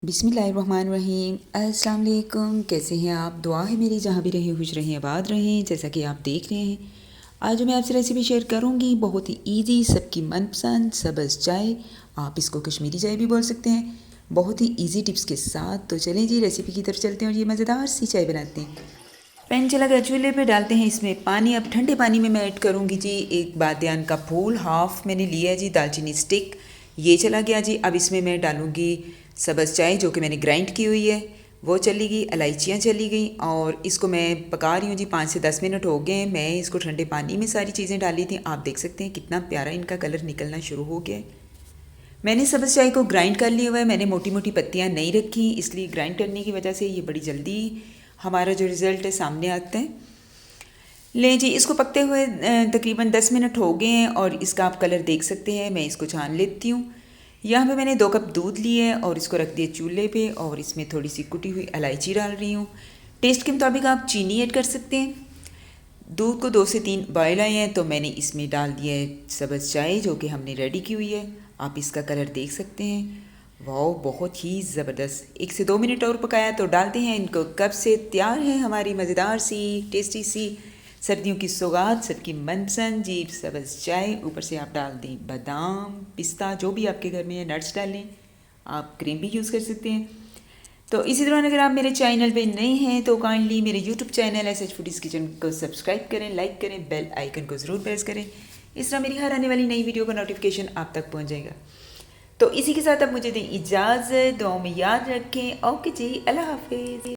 बिस्मिल्लाहिर्रहमानिर्रहीम। अस्सलाम वालेकुम। कैसे हैं आप? दुआ है मेरी जहाँ भी रहें खुश रहें आबाद रहें। जैसा कि आप देख रहे हैं, आज मैं आपसे रेसिपी शेयर करूँगी, बहुत ही इजी, सबकी मनपसंद सब्ज़ चाय। आप इसको कश्मीरी चाय भी बोल सकते हैं, बहुत ही इजी टिप्स के साथ। तो चलें जी, रेसिपी की तरफ चलते हैं और ये मज़ेदार सी चाय बनाते हैं। पैन चला गया, चूल्हे पे डालते हैं इसमें पानी। अब ठंडे पानी में मैं ऐड करूँगी जी एक बादियान का फूल, हाफ़ मैंने लिया है जी। दालचीनी स्टिक ये चला गया जी। अब इसमें मैं डालूँगी सब्ज़ चाय जो कि मैंने ग्राइंड की हुई है, वो चली गई। इलायचियाँ चली गई और इसको मैं पका रही हूँ जी। 5 से 10 मिनट हो गए। मैं इसको ठंडे पानी में सारी चीज़ें डाली थी। आप देख सकते हैं कितना प्यारा इनका कलर निकलना शुरू हो गया है। मैंने सब्ज़ चाय को ग्राइंड कर लिया हुआ है। मैंने मोटी मोटी पत्तियाँ नहीं रखी, इसलिए ग्राइंड करने की वजह से ये बड़ी जल्दी हमारा जो रिज़ल्ट है सामने आता है। लें जी, इसको पकते हुए तकरीबन 10 मिनट हो गए हैं और इसका आप कलर देख सकते हैं। मैं इसको छान लेती हूँ। यहाँ पे मैंने 2 कप दूध लिए है और इसको रख दिया चूल्हे पे और इसमें थोड़ी सी कुटी हुई इलायची डाल रही हूँ। टेस्ट के मुताबिक आप चीनी ऐड कर सकते हैं। दूध को 2 से 3 बॉयल आए हैं तो मैंने इसमें डाल दिया है सब्ज़ चाय जो कि हमने रेडी की हुई है। आप इसका कलर देख सकते हैं, वाह बहुत ही ज़बरदस्त। 1 से 2 मिनट और पकाया तो डालते हैं इनको। कब से तैयार है हमारी मज़ेदार सी टेस्टी सी सर्दियों की सौगात, सबकी मनपसंद जी सब्ज़ चाय। ऊपर से आप डाल दें बादाम, पिस्ता, जो भी आपके घर में है, नट्स डालें। आप क्रीम भी यूज़ कर सकते हैं। तो इसी दौरान अगर आप मेरे चैनल पे नए हैं तो काइंडली मेरे YouTube channel S H foodies kitchen को सब्सक्राइब करें, लाइक करें, बेल आइकन को ज़रूर प्रेस करें। इस तरह मेरी हर आने वाली नई वीडियो का नोटिफिकेशन आप तक पहुंच जाएगा। तो इसी के साथ अब मुझे दें इजाज़त। दुआओं में याद रखें। ओके जी, अल्लाह हाफिज़।